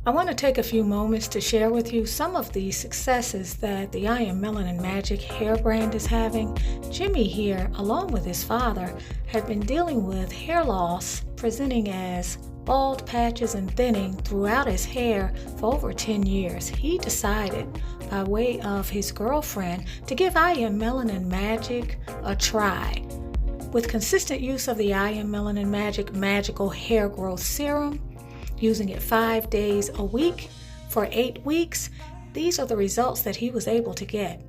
I want to take a few moments to share with you some of the successes that the I Am Melanin Magic hair brand is having. Jimmy here, along with his father, had been dealing with hair loss presenting as bald patches and thinning throughout his hair for over 10 years. He decided, by way of his girlfriend, to give I Am Melanin Magic a try. With consistent use of the I Am Melanin Magic Magical Hair Growth Serum, using it 5 days a week for 8 weeks, these are the results that he was able to get.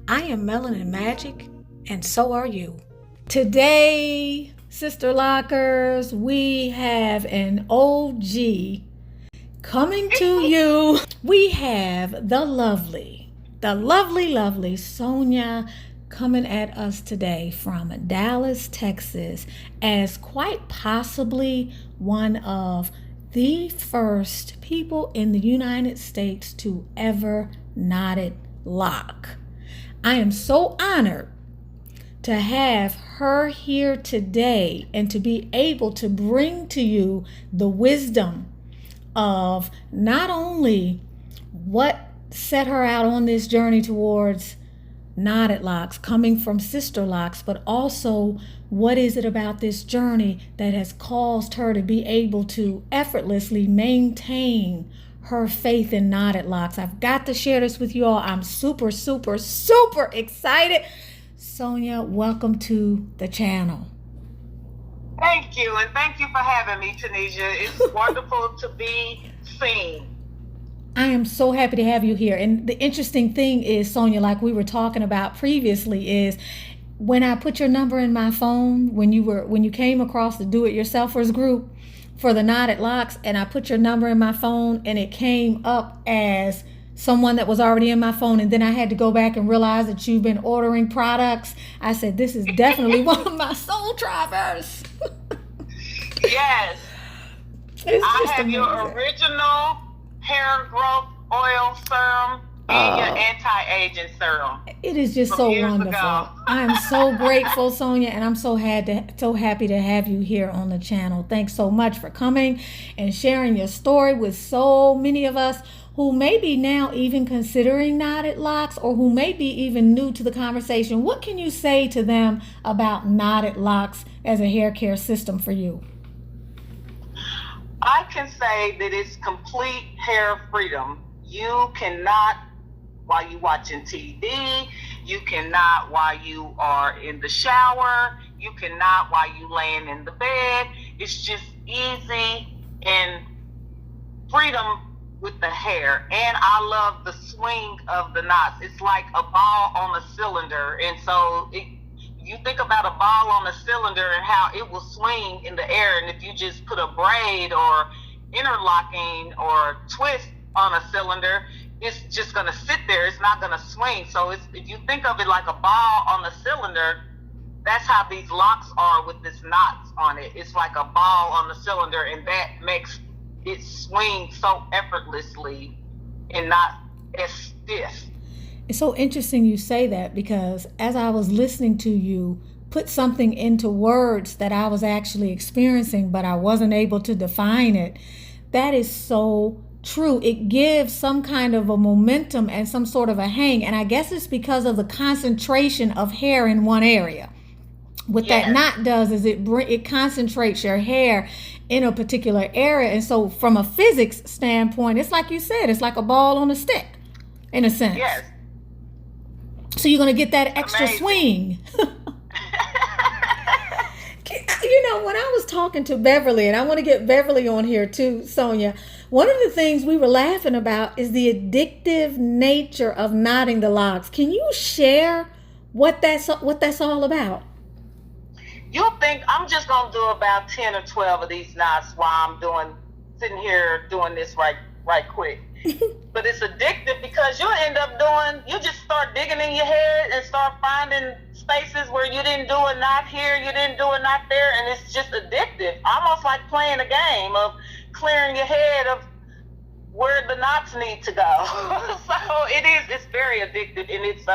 I am Melanin Magic, and so are you. Today, Sister Lockers, we have an OG coming to you. We have the lovely Sonia coming at us today from Dallas, Texas, as quite possibly one of the first people in the United States to ever knotted lock. I am so honored to have her here today and to be able to bring to you the wisdom of not only what set her out on this journey towards knotted locks, coming from Sisterlocks, but also what is it about this journey that has caused her to be able to effortlessly maintain her faith in knotted locks. I've got to share this with you all. I'm super excited. Sonia, welcome to the channel. Thank you, and thank you for having me, Tanisha. It's wonderful to be seen. I am so happy to have you here. And the interesting thing is, Sonia, like we were talking about previously, is when I put your number in my phone, when you came across the do-it-yourselfers group for the knotted locks, and I put your number in my phone and it came up as someone that was already in my phone, and then I had to go back and realize that you've been ordering products. I said, this is definitely one of my soul drivers. Yes. I have amazing. Your original hair growth oil serum and your anti-aging serum. It is just so wonderful. I am so grateful, Sonia, and I'm so happy to have you here on the channel. Thanks so much for coming and sharing your story with so many of us who may be now even considering knotted locks, or who may be even new to the conversation. What can you say to them about knotted locks as a hair care system for you? I can say that it's complete hair freedom. You cannot, while you're watching TV, you cannot while you are in the shower, you cannot while you're laying in the bed. It's just easy and freedom with the hair. And I love the swing of the knots. It's like a ball on a cylinder. And so you think about a ball on a cylinder and how it will swing in the air, and if you just put a braid or interlocking or twist on a cylinder, it's just going to sit there. It's not going to swing. So if you think of it like a ball on a cylinder, that's how these locks are with this knots on it. It's like a ball on the cylinder, and that makes it swing so effortlessly and not as stiff. It's so interesting you say that, because as I was listening to you put something into words that I was actually experiencing, but I wasn't able to define it, that is so true. It gives some kind of a momentum and some sort of a hang. And I guess it's because of the concentration of hair in one area. What that knot does is it concentrates your hair in a particular area. And so from a physics standpoint, it's like you said, it's like a ball on a stick, in a sense. Yes. So you're going to get that extra swing. You know, when I was talking to Beverly, and I want to get Beverly on here too, Sonia, one of the things we were laughing about is the addictive nature of knotting the locks. Can you share what that's all about? You'll think I'm just going to do about 10 or 12 of these knots while I'm sitting here doing this right quick. But it's addictive, because you just start digging in your head and start finding spaces where you didn't do a knot here, you didn't do a knot there, and it's just addictive. Almost like playing a game of clearing your head of where the knots need to go. So it's very addictive, and it's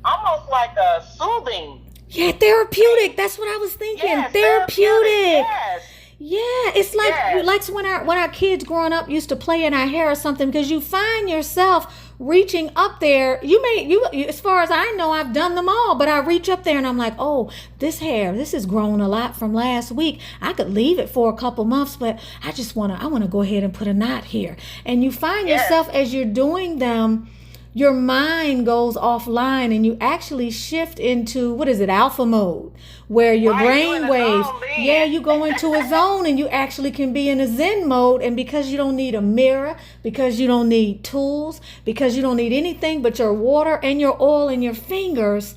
almost like a soothing. Yeah, therapeutic. That's what I was thinking. Yes, therapeutic. Yes. Yeah, it's Yes, like when our kids growing up used to play in our hair or something, because you find yourself reaching up there. As far as I know, I've done them all, but I reach up there and I'm like, oh, this has grown a lot from last week. I could leave it for a couple months, but I wanna go ahead and put a knot here. And you find yes, yourself as you're doing them, your mind goes offline and you actually shift into, what is it, alpha mode, where your right. You in brain the waves, zone yeah, then. you go into a zone and you actually can be in a zen mode. And because you don't need a mirror, because you don't need tools, because you don't need anything but your water and your oil and your fingers,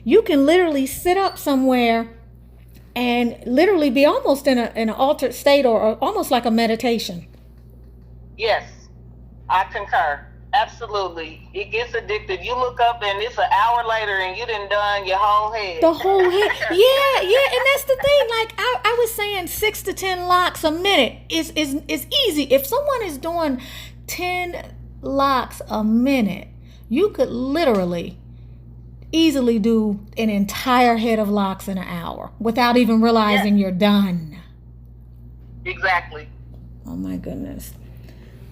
you can literally sit up somewhere and literally be almost in an altered state, or almost like a meditation. Yes, I concur. Absolutely. It gets addictive. You look up and it's an hour later and you done your whole head. The whole head. Yeah, yeah. And that's the thing. Like I was saying, 6 to 10 locks a minute is easy. If someone is doing 10 locks a minute, you could literally easily do an entire head of locks in an hour without even Yes, realizing you're done. exactly. Oh my goodness.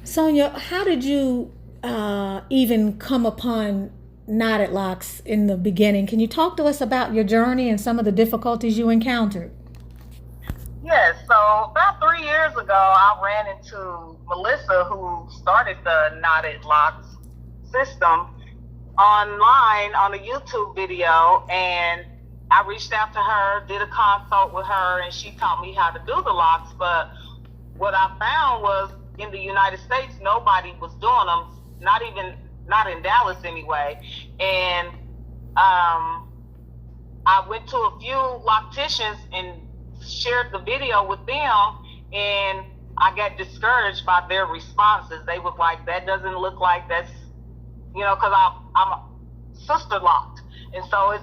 Sonia, how did you even come upon knotted locks in the beginning? Can you talk to us about your journey and some of the difficulties you encountered? Yes, so about 3 years ago, I ran into Melissa, who started the Knotted Locks system online on a YouTube video, and I reached out to her, did a consult with her, and she taught me how to do the locks. But what I found was in the United States, nobody was doing them, not in Dallas anyway. And I went to a few locticians and shared the video with them, and I got discouraged by their responses. They was like, that doesn't look like that's, because I'm sister locked, and so it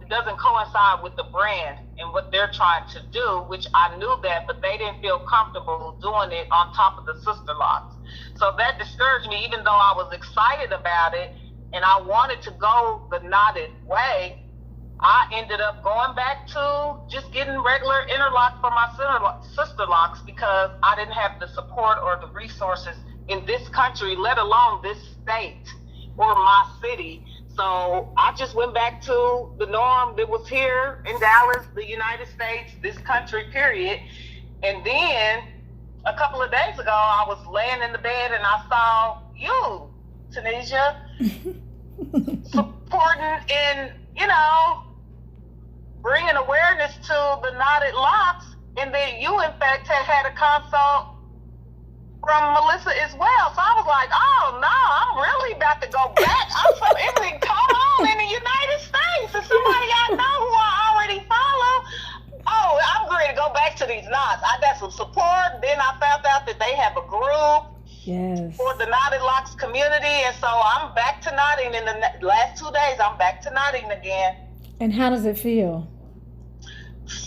doesn't coincide with the brand and what they're trying to do, which I knew that, but they didn't feel comfortable doing it on top of the sister locks. So that discouraged me, even though I was excited about it and I wanted to go the knotted way. I ended up going back to just getting regular interlocks for my sister locks, because I didn't have the support or the resources in this country, let alone this state or my city. So I just went back to the norm that was here in Dallas, the United States, this country, period. And then a couple of days ago, I was laying in the bed and I saw you, Tunisia, supporting and, bringing awareness to the knotted locks. And then you, in fact, had a consult from Melissa as well. So I was like, oh no, I'm really about to go back. I'm from everything going on in the United States. And somebody I know who I already follow. Oh, I'm ready to go back to these knots. I got some support. Then I found out that they have a group Yes. for the Knotted Locks community. And so I'm back to knotting in the last 2 days. I'm back to knotting again. And how does it feel?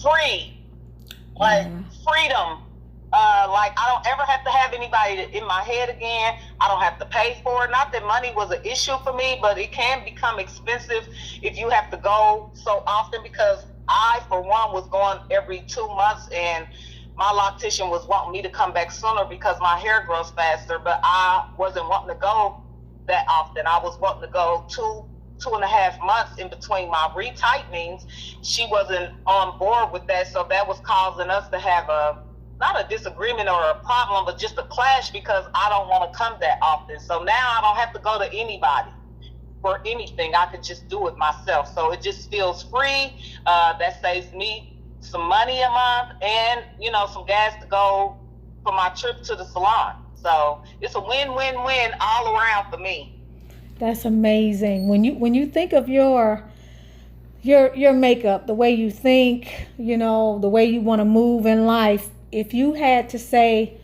Free. Like freedom. Like I don't ever have to have anybody in my head again. I don't have to pay for it. Not that money was an issue for me, but it can become expensive if you have to go so often, because I, for one, was going every 2 months, and my loctician was wanting me to come back sooner because my hair grows faster, but I wasn't wanting to go that often. I was wanting to go 2.5 months in between my retightenings. She wasn't on board with that, so that was causing us to have not a disagreement or a problem, but just a clash, because I don't want to come that often. So now I don't have to go to anybody for anything. I could just do it myself. So it just feels free. That saves me some money a month, and some gas to go for my trip to the salon. So it's a win-win-win all around for me. That's amazing. When you think of your makeup, the way you think, the way you want to move in life, if you had to say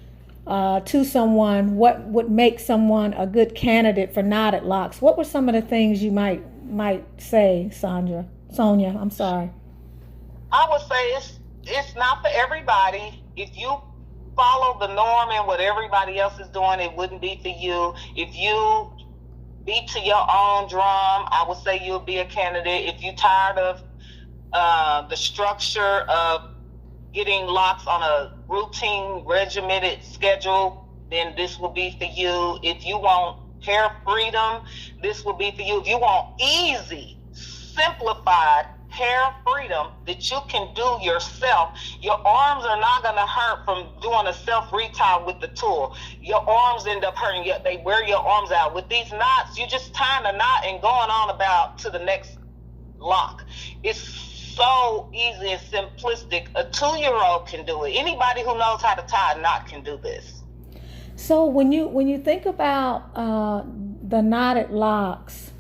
to someone what would make someone a good candidate for knotted locks, what were some of the things you might say, Sonia? I'm sorry. I would say it's not for everybody. If you follow the norm and what everybody else is doing, it wouldn't be for you. If you beat to your own drum, I would say you'll be a candidate. If you're tired of the structure of getting locks on a routine, regimented schedule, then this will be for you. If you want hair freedom, this will be for you. If you want easy, simplified hair freedom that you can do yourself, your arms are not going to hurt from doing a self-retie with the tool. Your arms end up hurting. They wear your arms out. With these knots, you just tying a knot and going on about to the next lock. It's so easy and simplistic. A 2-year-old can do it. Anybody who knows how to tie a knot can do this. So when you think about the knotted locks,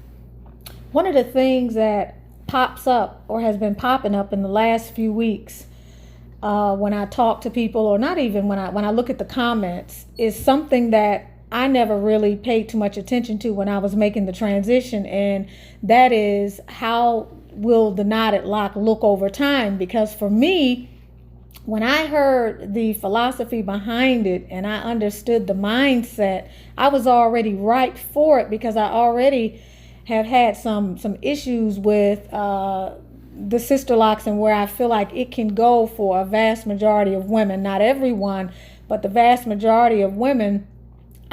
one of the things that pops up or has been popping up in the last few weeks when I talk to people, or not even when I look at the comments, is something that I never really paid too much attention to when I was making the transition, and that is, how will the knotted lock look over time? Because for me, when I heard the philosophy behind it and I understood the mindset, I was already ripe for it, because I already have had some issues with the Sisterlocks, and where I feel like it can go for a vast majority of women, not everyone, but the vast majority of women,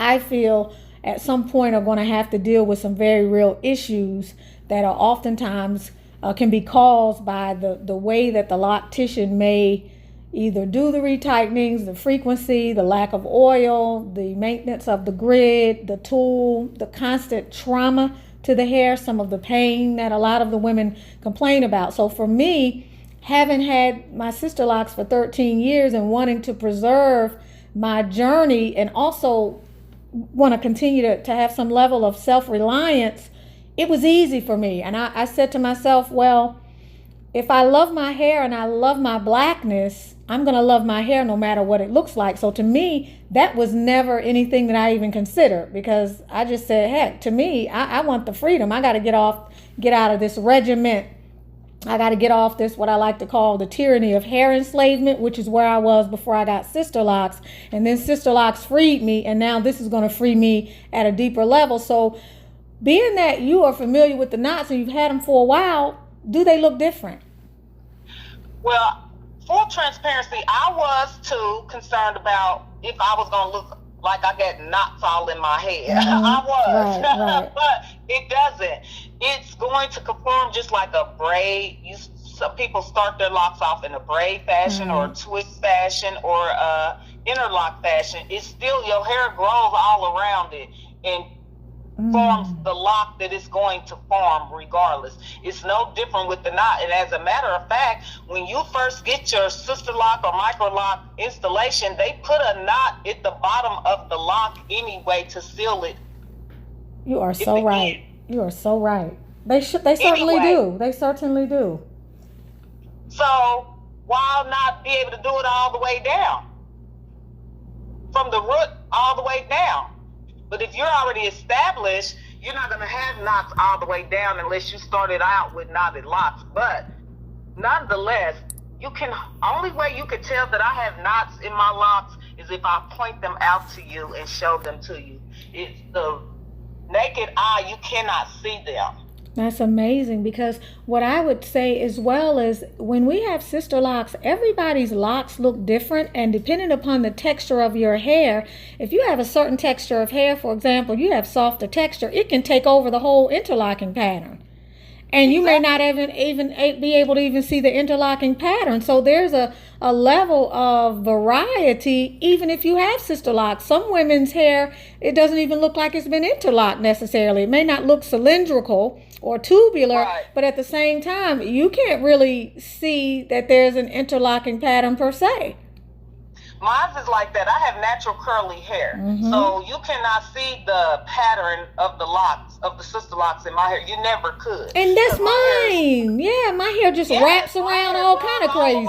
I feel at some point are going to have to deal with some very real issues that are oftentimes can be caused by the way that the loctician may either do the retightenings, the frequency, the lack of oil, the maintenance of the grid, the tool, the constant trauma to the hair, some of the pain that a lot of the women complain about. So for me, having had my Sisterlocks for 13 years and wanting to preserve my journey, and also want to continue to have some level of self-reliance, it was easy for me. And I said to myself, well, if I love my hair and I love my blackness, I'm going to love my hair no matter what it looks like. So to me, that was never anything that I even considered, because I just said, heck, to me, I want the freedom. I got to get out of this regiment. I got to get off this, what I like to call the tyranny of hair enslavement, which is where I was before I got Sisterlocks. And then Sisterlocks freed me, and now this is going to free me at a deeper level. So being that you are familiar with the knots and you've had them for a while, do they look different? Well, full transparency, I was too concerned about if I was going to look like I got knots all in my head. I was. Right. But it doesn't. It's going to conform just like a braid. Some people start their locks off in a braid fashion or a twist fashion or a interlock fashion. It's still, your hair grows all around it and forms the lock that it's going to form regardless. It's no different with the knot. And as a matter of fact, when you first get your Sisterlock or Microlock installation, they put a knot at the bottom of the lock anyway to seal it. You are so right. You are so right. They certainly do. They certainly do. So why not be able to do it all the way down? From the root all the way down. But if you're already established, you're not going to have knots all the way down unless you started out with knotted locks. But nonetheless, only way you can tell that I have knots in my locks is if I point them out to you and show them to you. It's the naked eye, you cannot see them. That's amazing, because what I would say as well is, when we have Sisterlocks, everybody's locks look different, and depending upon the texture of your hair, if you have a certain texture of hair, for example, you have softer texture, it can take over the whole interlocking pattern. And you may not even be able to even see the interlocking pattern. So there's a level of variety, even if you have Sisterlocks. Some women's hair, it doesn't even look like it's been interlocked necessarily. It may not look cylindrical or tubular, but at the same time, you can't really see that there's an interlocking pattern per se. Mine is like that. I have natural curly hair. So you cannot see the pattern of the locks, of the Sisterlocks in my hair. You never could. And that's mine. My hair just wraps around all kind of crazy.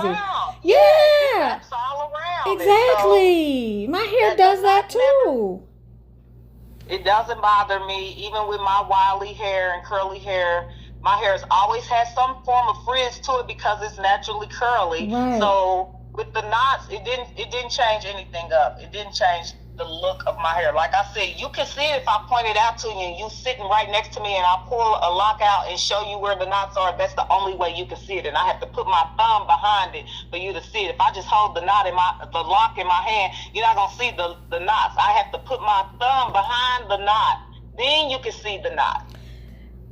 It wraps all around. Exactly. So my hair does that too. It doesn't bother me, even with my wily hair and curly hair. My hair has always had some form of frizz to it because it's naturally curly. So with the knots, it didn't change anything up. It didn't change the look of my hair. Like I said, you can see it if I point it out to you and you sitting right next to me and I pull a lock out and show you where the knots are. That's the only way you can see it. And I have to put my thumb behind it for you to see it. If I just hold the lock in my hand, you're not going to see the knots. I have to put my thumb behind the knot. Then you can see the knot.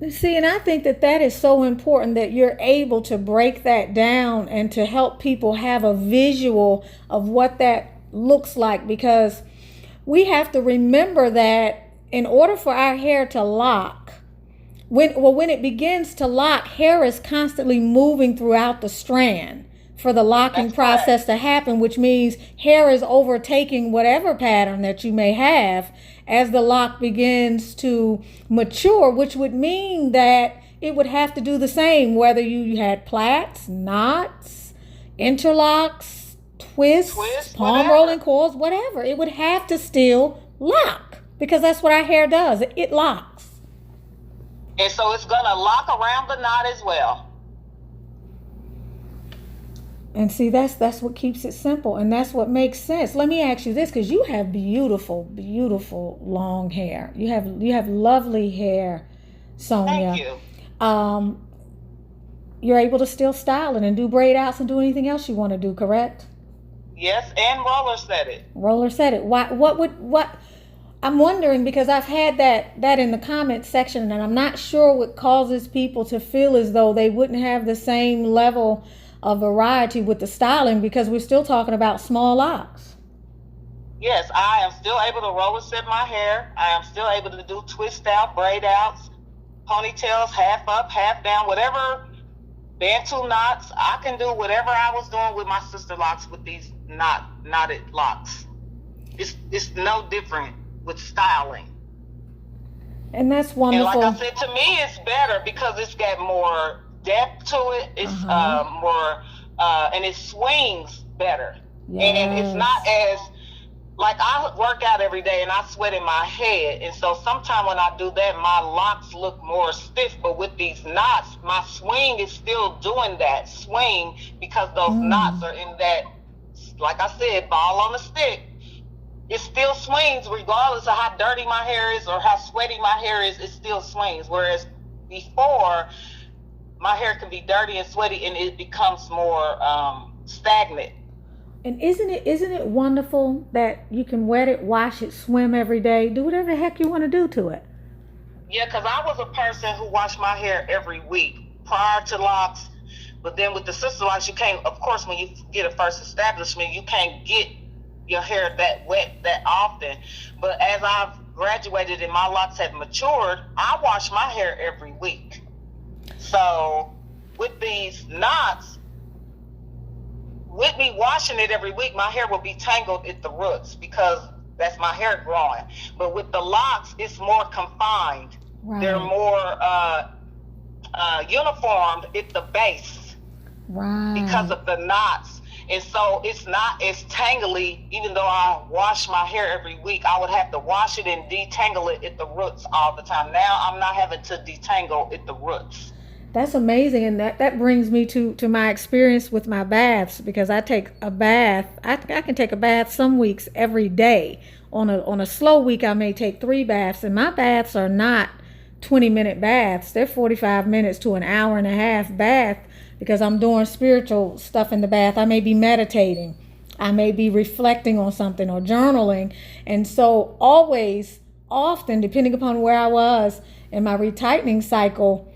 See, and I think that is so important, that you're able to break that down and to help people have a visual of what that looks like, because we have to remember that in order for our hair to lock, when it begins to lock, hair is constantly moving throughout the strand for the locking process to happen, which means hair is overtaking whatever pattern that you may have as the lock begins to mature, which would mean that it would have to do the same whether you had plaits, knots, interlocks, twists, palm rolling coils, whatever. It would have to still lock, because that's what our hair does. It locks. And so it's going to lock around the knot as well. And see, that's what keeps it simple, and that's what makes sense. Let me ask you this, because you have beautiful, beautiful long hair. You have lovely hair, Sonia. Thank you. You're able to still style it and do braid outs and do anything else you want to do, correct? Yes, and roller set it. Roller set it. What? I'm wondering, because I've had that in the comment section, and I'm not sure what causes people to feel as though they wouldn't have the same level of variety with the styling, because we're still talking about small locks. Yes, I am still able to roller set my hair. I am still able to do twist out, braid outs, ponytails, half up, half down, whatever, bantu knots. I can do whatever I was doing with my Sisterlocks with these knotted locks. It's no different with styling. And that's wonderful. And like I said, to me it's better because it's got more depth to it. It's more and it swings better. Yes. And it's not as, like, I work out every day and I sweat in my head, and so sometimes when I do that, my locks look more stiff. But with these knots, my swing is still doing that swing because those knots are in that, like I said, ball on a stick. It still swings regardless of how dirty my hair is or how sweaty my hair is. It still swings. Whereas before, my hair can be dirty and sweaty and it becomes more stagnant. And isn't it wonderful that you can wet it, wash it, swim every day, do whatever the heck you want to do to it? Yeah, because I was a person who washed my hair every week prior to locks. But then with the Sisterlocks, you can't, of course, when you get a first establishment, you can't get your hair that wet that often. But as I've graduated and my locks have matured, I wash my hair every week. So with these knots, with me washing it every week, my hair will be tangled at the roots because that's my hair growing. But with the locks, it's more confined. Right. They're more uniformed at the base, right, because of the knots. And so it's not as tangly. Even though I wash my hair every week, I would have to wash it and detangle it at the roots all the time. Now I'm not having to detangle at the roots. That's amazing, and that brings me to my experience with my baths, because I take a bath. I can take a bath some weeks every day. On a slow week, I may take 3 baths, and my baths are not 20-minute baths. They're 45 minutes to an hour and a half bath, because I'm doing spiritual stuff in the bath. I may be meditating. I may be reflecting on something or journaling. And so often, depending upon where I was in my retightening cycle,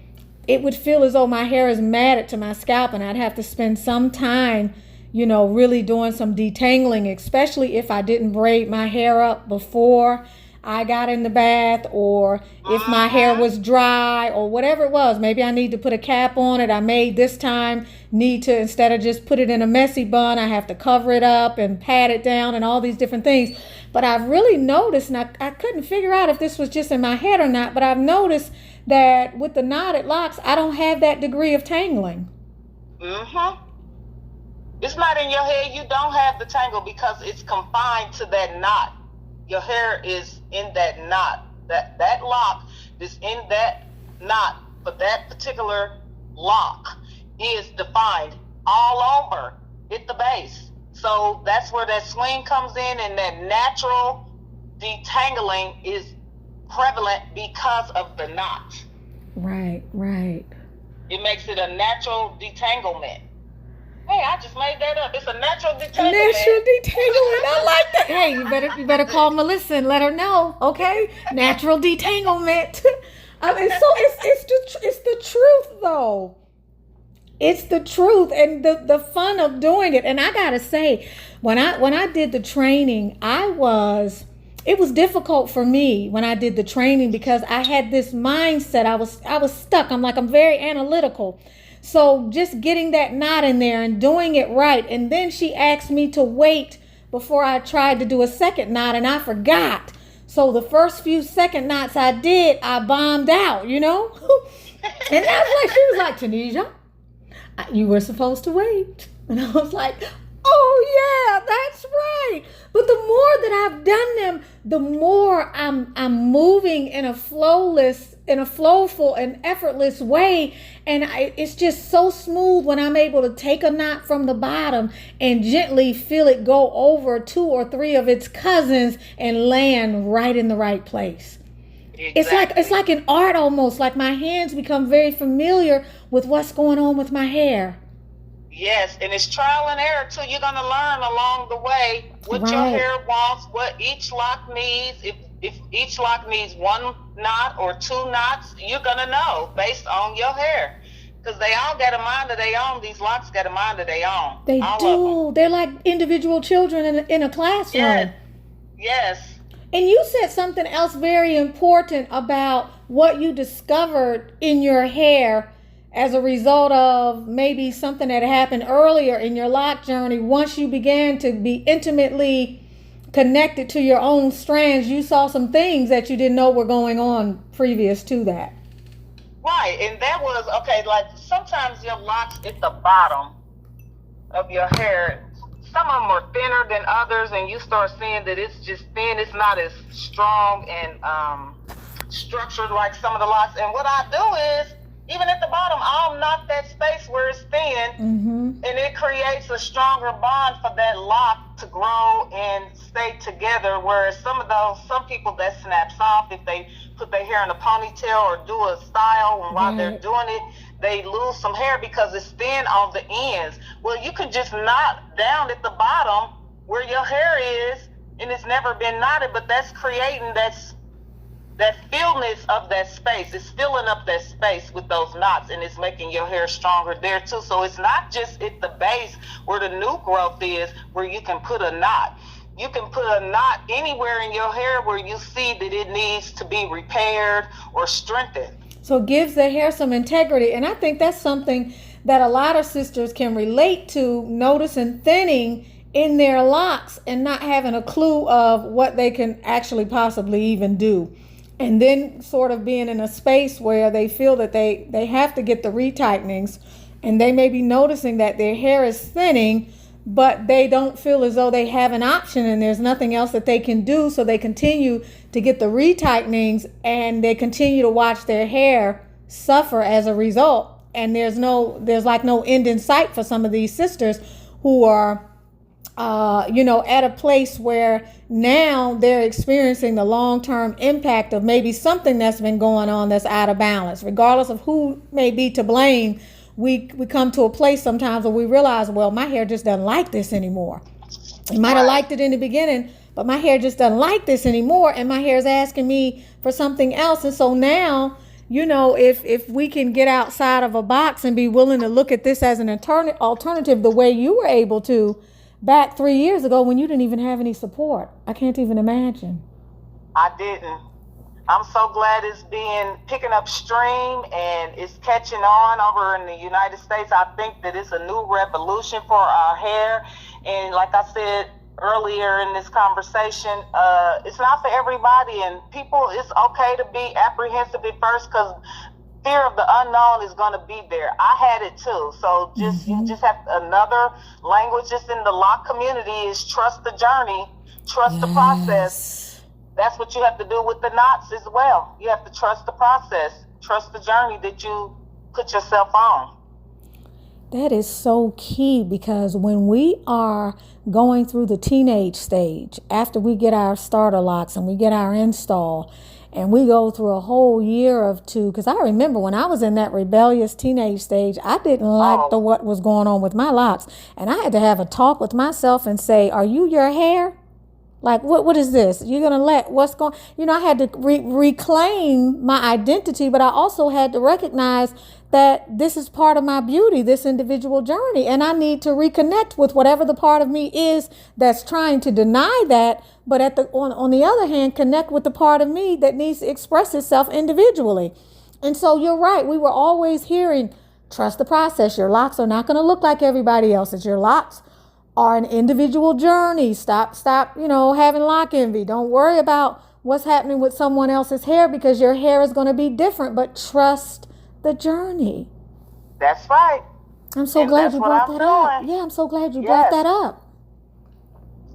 it would feel as though my hair is matted to my scalp, and I'd have to spend some time, really doing some detangling, especially if I didn't braid my hair up before I got in the bath, or if my hair was dry or whatever it was. Maybe I need to put a cap on it. I may this time need to, instead of just put it in a messy bun, I have to cover it up and pat it down and all these different things. But I've really noticed, and I couldn't figure out if this was just in my head or not, but I've noticed that with the knotted locks, I don't have that degree of tangling. It's not in your head. You don't have the tangle because it's confined to that knot. Your hair is in that knot. That lock is in that knot, but that particular lock is defined all over at the base. So that's where that swing comes in, and that natural detangling is prevalent because of the knot. Right. It makes it a natural detanglement. Hey, I just made that up. It's a natural detanglement. Natural detanglement. I like that. Hey, you better call Melissa and let her know. Okay, natural detanglement. I mean, so it's the truth though. It's the truth and the fun of doing it. And I gotta say, when I did the training, it was difficult for me when I did the training because I had this mindset. I was stuck. I'm very analytical. So just getting that knot in there and doing it right. And then she asked me to wait before I tried to do a second knot, and I forgot. So the first few second knots I did, I bombed out, And that's she was like, Tanisha, you were supposed to wait. And I was like, oh yeah, that's right. But the more that I've done them, the more I'm moving in a flowful and effortless way. And it's just so smooth when I'm able to take a knot from the bottom and gently feel it go over 2 or 3 of its cousins and land right in the right place. Exactly. It's like an art almost, like my hands become very familiar with what's going on with my hair. Yes, and it's trial and error too. You're going to learn along the way what your hair wants, what each lock needs. If each lock needs 1 knot or 2 knots, you're going to know based on your hair. Because they all got a mind of their own. These locks got a mind of their own. They do. They're like individual children in a classroom. Yes. And you said something else very important about what you discovered in your hair as a result of maybe something that happened earlier in your lock journey. Once you began to be intimately connected to your own strands, you saw some things that you didn't know were going on previous to that. Right, and that was, okay, like sometimes your locks at the bottom of your hair, some of them are thinner than others, and you start seeing that it's just thin. It's not as strong and structured like some of the locks. And what I do is, even at the bottom, I'll knock that space where it's thin, and it creates a stronger bond for that lock to grow and stay together. Whereas some people that snaps off if they put their hair in a ponytail or do a style, and while they're doing it, they lose some hair because it's thin on the ends. Well, you can just knot down at the bottom where your hair is, and it's never been knotted, but that's creating that fillness of that space. It's filling up that space with those knots, and it's making your hair stronger there too. So it's not just at the base where the new growth is where you can put a knot. You can put a knot anywhere in your hair where you see that it needs to be repaired or strengthened. So it gives the hair some integrity. And I think that's something that a lot of sisters can relate to, noticing thinning in their locks and not having a clue of what they can actually possibly even do. And then sort of being in a space where they feel that they have to get the retightenings, and they may be noticing that their hair is thinning, but they don't feel as though they have an option and there's nothing else that they can do. So they continue to get the retightenings, and they continue to watch their hair suffer as a result. And there's like no end in sight for some of these sisters who are at a place where now they're experiencing the long-term impact of maybe something that's been going on that's out of balance. Regardless of who may be to blame, we come to a place sometimes where we realize, well, my hair just doesn't like this anymore. You might have liked it in the beginning, but my hair just doesn't like this anymore, and my hair is asking me for something else. And so now, if we can get outside of a box and be willing to look at this as an alternative the way you were able to back 3 years ago when you didn't even have any support. I can't even imagine. I didn't. I'm so glad it's picking up steam and it's catching on over in the United States. I think that it's a new revolution for our hair. And like I said earlier in this conversation, it's not for everybody. And people, it's okay to be apprehensive at first because fear of the unknown is going to be there. I had it too. So you just have another language just in the lock community is trust the journey, trust the process. That's what you have to do with the knots as well. You have to trust the process, trust the journey that you put yourself on. That is so key, because when we are going through the teenage stage, after we get our starter locks and we get our install, and we go through a whole year of two, because I remember when I was in that rebellious teenage stage, I didn't like what was going on with my locks. And I had to have a talk with myself and say, are you your hair? Like, what is this? You're going to let what's going, I had to reclaim my identity, but I also had to recognize that this is part of my beauty, this individual journey. And I need to reconnect with whatever the part of me is that's trying to deny that. But on the other hand, connect with the part of me that needs to express itself individually. And so you're right. We were always hearing, trust the process. Your locks are not going to look like everybody else's. Your locks are an individual journey. Stop, having lock envy. Don't worry about what's happening with someone else's hair, because your hair is going to be different, but trust the journey. That's right. I'm so glad you brought that up. Yeah, I'm so glad you brought that up.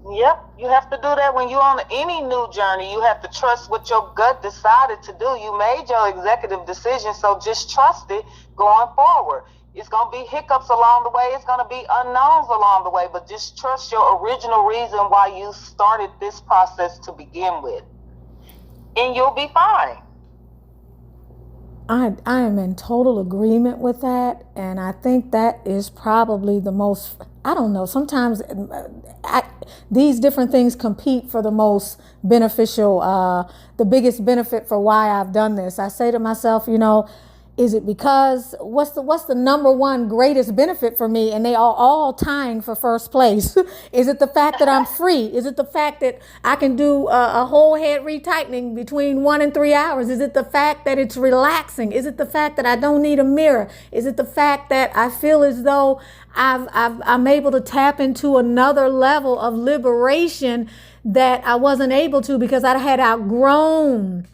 Yep, you have to do that when you're on any new journey. You have to trust what your gut decided to do. You made your executive decision, so just trust it going forward. It's going to be hiccups along the way. It's going to be unknowns along the way, but just trust your original reason why you started this process to begin with, and you'll be fine. I am in total agreement with that, and I think that is probably the most, I don't know, sometimes these different things compete for the most beneficial, the biggest benefit for why I've done this. I say to myself, is it because what's the number one greatest benefit for me? And they are all tying for first place. Is it the fact that I'm free? Is it the fact that I can do a whole head retightening between 1 and 3 hours? Is it the fact that it's relaxing? Is it the fact that I don't need a mirror? Is it the fact that I feel as though I'm able to tap into another level of liberation that I wasn't able to because I had outgrown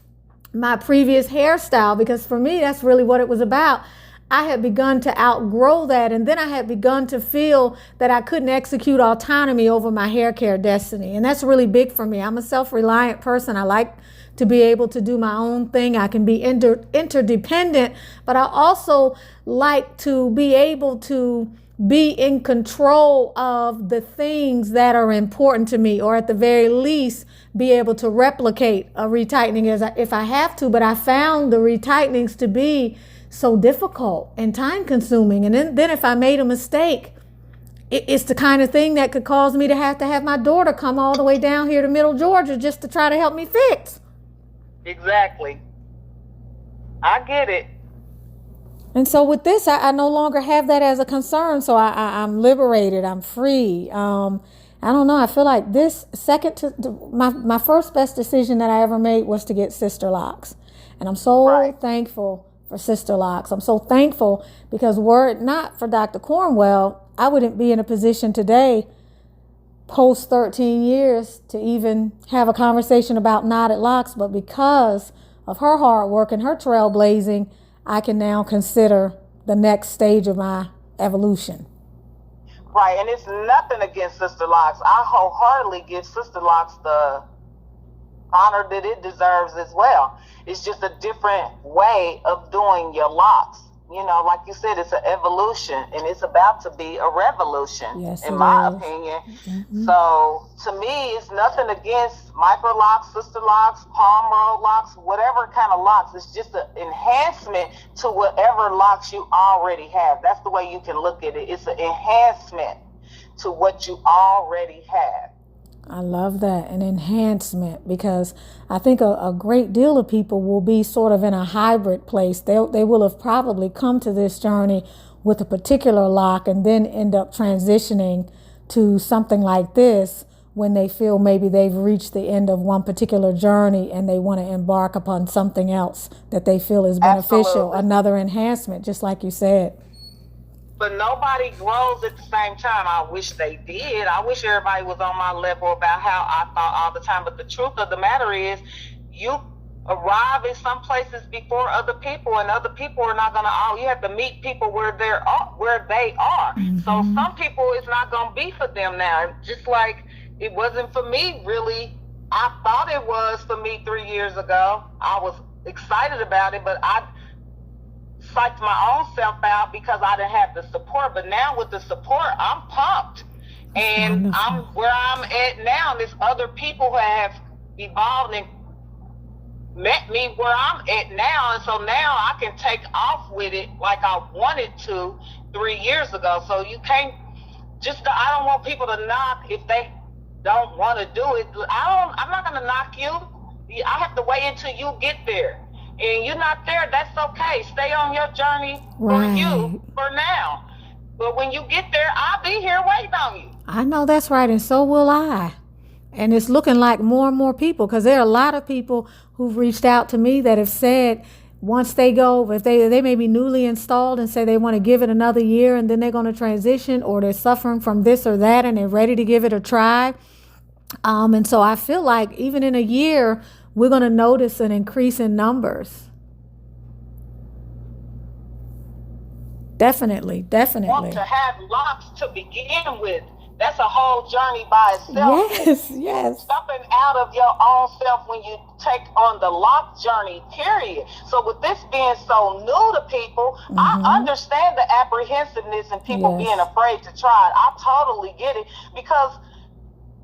my previous hairstyle? Because for me, that's really what it was about. I had begun to outgrow that, and then I had begun to feel that I couldn't execute autonomy over my hair care destiny. And that's really big for me. I'm a self-reliant person. I like to be able to do my own thing. I can be interdependent, but I also like to be able to be in control of the things that are important to me, or at the very least be able to replicate a retightening if I have to. But I found the retightenings to be so difficult and time consuming. And then if I made a mistake, it's the kind of thing that could cause me to have my daughter come all the way down here to Middle Georgia just to try to help me fix. Exactly. I get it. And so with this, I no longer have that as a concern. So I'm liberated. I'm free. I don't know. I feel like this my first best decision that I ever made was to get Sisterlocks. And I'm so thankful for Sisterlocks. I'm so thankful, because were it not for Dr. Cornwell, I wouldn't be in a position today, post 13 years, to even have a conversation about knotted locks. But because of her hard work and her trailblazing, I can now consider the next stage of my evolution. Right, and it's nothing against Sisterlocks. I wholeheartedly give Sisterlocks the honor that it deserves as well. It's just a different way of doing your locks. Like you said, it's an evolution, and it's about to be a revolution, in my opinion. Mm-hmm. So to me, it's nothing against Microlocks, Sisterlocks, palm roll locks, whatever kind of locks. It's just an enhancement to whatever locks you already have. That's the way you can look at it. It's an enhancement to what you already have. I love that, an enhancement, because I think a great deal of people will be sort of in a hybrid place. They will have probably come to this journey with a particular lock and then end up transitioning to something like this when they feel maybe they've reached the end of one particular journey and they want to embark upon something else that they feel is beneficial. Absolutely. Another enhancement, just like you said. But nobody grows at the same time. I wish they did. I wish everybody was on my level about how I thought all the time. But the truth of the matter is, you arrive in some places before other people, and other people are not going to. You have to meet people where they are. Mm-hmm. So some people, it's not going to be for them now. Just like it wasn't for me, really. I thought it was for me 3 years ago. I was excited about it, but psyched my own self out because I didn't have the support. But now with the support, I'm pumped. And wonderful. I'm where I'm at now. There's other people who have evolved and met me where I'm at now. And so now I can take off with it like I wanted to 3 years ago. So you can't I don't want people to knock if they don't want to do it. I'm not going to knock you. I have to wait until you get there. And you're not there, that's okay. Stay on your journey for you for now. But when you get there, I'll be here waiting on you. I know that's right, and so will I. And it's looking like more and more people, because there are a lot of people who've reached out to me that have said once they go, if they may be newly installed and say they want to give it another year and then they're going to transition, or they're suffering from this or that and they're ready to give it a try. And so I feel like even in a year, we're going to notice an increase in numbers. Definitely. Want to have locks to begin with. That's a whole journey by itself. Yes. Stepping out of your own self when you take on the lock journey, period. So with this being so new to people, I understand the apprehensiveness and people being afraid to try it. I totally get it, because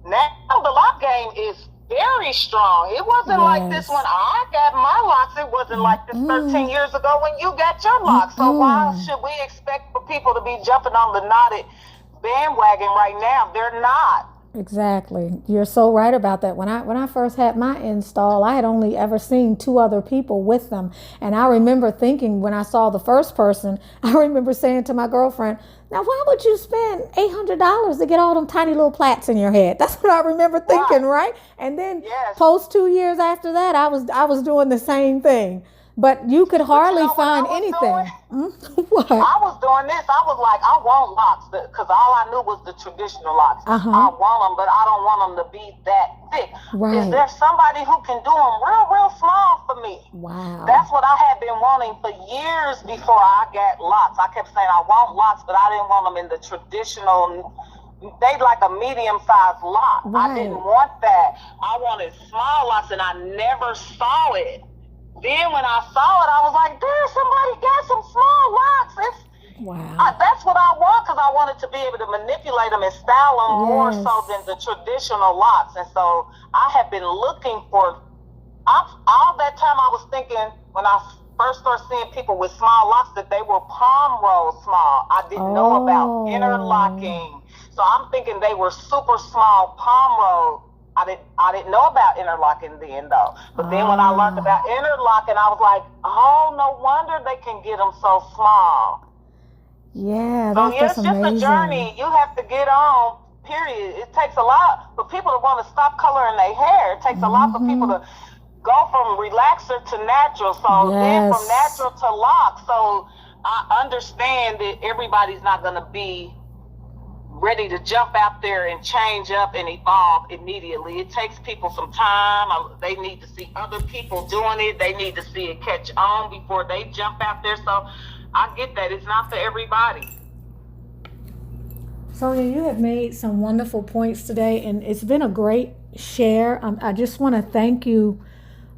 now the lock game is very strong. It wasn't like this when I got my locks. It wasn't like this 13 years ago when you got your locks. So why should we expect for people to be jumping on the knotted bandwagon right now? They're not. Exactly. You're so right about that. When I first had my install, I had only ever seen 2 other people with them. And I remember thinking, when I saw the first person, I remember saying to my girlfriend, now why would you spend $800 to get all them tiny little plaits in your head? That's what I remember thinking, right? And then post 2 years after that, I was doing the same thing. But you could hardly find anything. What? I was doing this. I was like, I want locks, because all I knew was the traditional locks. I want them, but I don't want them to be that thick. Right. Is there somebody who can do them real small for me? Wow. That's what I had been wanting for years before I got locks. I kept saying I want locks, but I didn't want them in the traditional. They like a medium-sized lock. Right. I didn't want that. I wanted small locks, and I never saw it. Then when I saw it, I was like, "There's somebody got some small locks." That's what I want, because I wanted to be able to manipulate them and style them more so than the traditional locks. And so I have been looking for. All that time I was thinking, when I first started seeing people with small locks, that they were palm roll small. I didn't know about interlocking, so I'm thinking they were super small palm roll. I didn't know about interlocking then, though. But then when I learned about interlocking, I was like, oh, no wonder they can get them so small. Yeah, so that's it's amazing. Just a journey you have to get on, period. It takes a lot for people to want to stop coloring their hair. It takes a lot for people to go from relaxer to natural. So then from natural to lock. So I understand that everybody's not going to be ready to jump out there and change up and evolve immediately. It takes people some time. They need to see other people doing it. They need to see it catch on before they jump out there. So I get that. It's not for everybody. Sonia, you have made some wonderful points today, and it's been a great share. I just want to thank you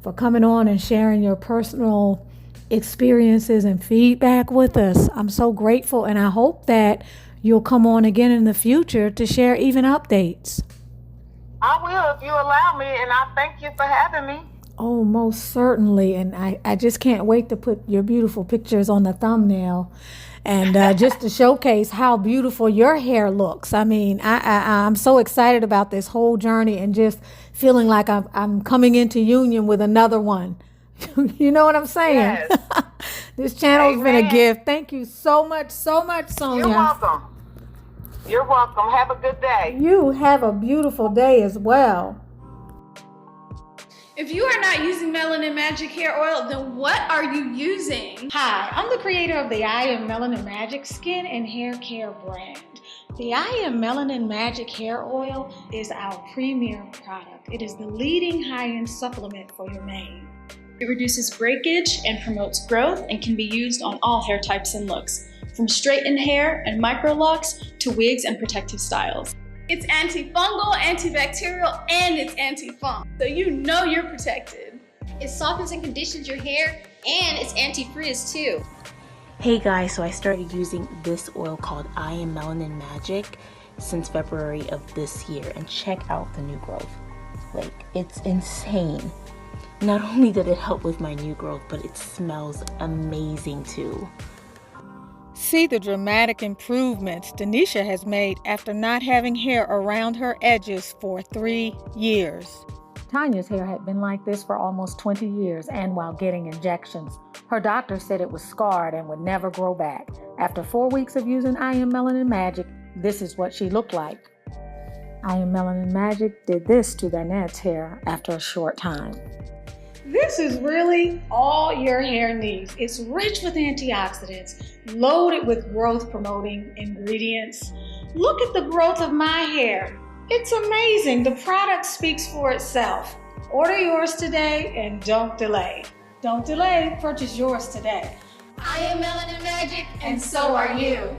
for coming on and sharing your personal experiences and feedback with us. I'm so grateful, and I hope that you'll come on again in the future to share even updates. I will, if you allow me, and I thank you for having me. Oh, most certainly. And I just can't wait to put your beautiful pictures on the thumbnail, and just to showcase how beautiful your hair looks. I mean, I'm so excited about this whole journey, and just feeling like I'm coming into union with another one. You know what I'm saying? Yes. This channel has been a gift. Thank you so much, Sonia. You're welcome. You're welcome. Have a good day. You have a beautiful day as well. If you are not using Melanin Magic Hair Oil, then what are you using? Hi, I'm the creator of the I Am Melanin Magic Skin and Hair Care brand. The I Am Melanin Magic Hair Oil is our premier product. It is the leading high-end supplement for your mane. It reduces breakage and promotes growth, and can be used on all hair types and looks, from straightened hair and microlocks to wigs and protective styles. It's antifungal, antibacterial, and it's anti-funk, so you know you're protected. It softens and conditions your hair, and it's anti-frizz too. Hey guys, so I started using this oil called I Am Melanin Magic since February of this year, and check out the new growth. Like, it's insane. Not only did it help with my new growth, but it smells amazing too. See the dramatic improvements Denisha has made after not having hair around her edges for 3 years. Tanya's hair had been like this for almost 20 years, and while getting injections. Her doctor said it was scarred and would never grow back. After 4 weeks of using I Am Melanin Magic, this is what she looked like. I Am Melanin Magic did this to Danette's hair after a short time. This is really all your hair needs. It's rich with antioxidants, loaded with growth-promoting ingredients. Look at the growth of my hair. It's amazing. The product speaks for itself. Order yours today and don't delay. Don't delay, purchase yours today. I am Melanin Magic, and so are you.